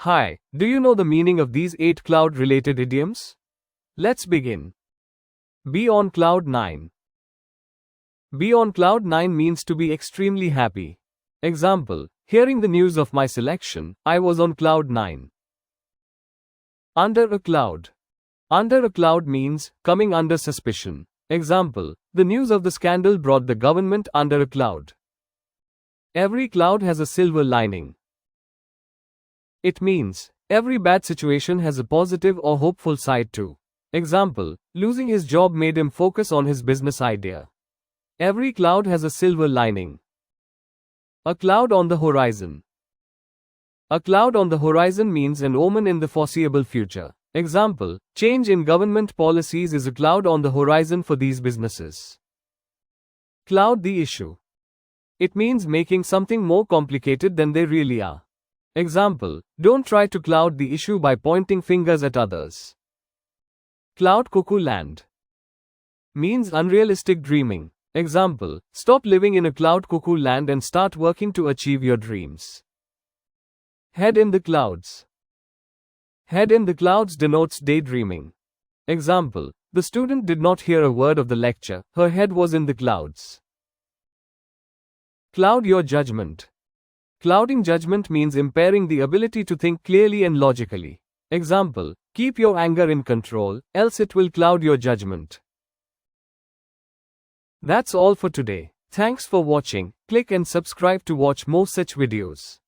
Hi, do you know the meaning of these 8 cloud-related idioms? Let's begin. Be on cloud 9. Be on cloud 9 means to be extremely happy. Example, hearing the news of my selection, I was on cloud 9. Under a cloud. Under a cloud means coming under suspicion. Example, the news of the scandal brought the government under a cloud. Every cloud has a silver lining. It means every bad situation has a positive or hopeful side too. Example, losing his job made him focus on his business idea. Every cloud has a silver lining. A cloud on the horizon. A cloud on the horizon means an omen in the foreseeable future. Example, change in government policies is a cloud on the horizon for these businesses. Cloud the issue. It means making something more complicated than they really are. Example, don't try to cloud the issue by pointing fingers at others. Cloud cuckoo land. Means unrealistic dreaming. Example, stop living in a cloud cuckoo land and start working to achieve your dreams. Head in the clouds. Head in the clouds denotes daydreaming. Example, the student did not hear a word of the lecture, her head was in the clouds. Cloud your judgment. Clouding judgment means impairing the ability to think clearly and logically. Example, keep your anger in control, else it will cloud your judgment. That's all for today. Thanks for watching. Click and subscribe to watch more such videos.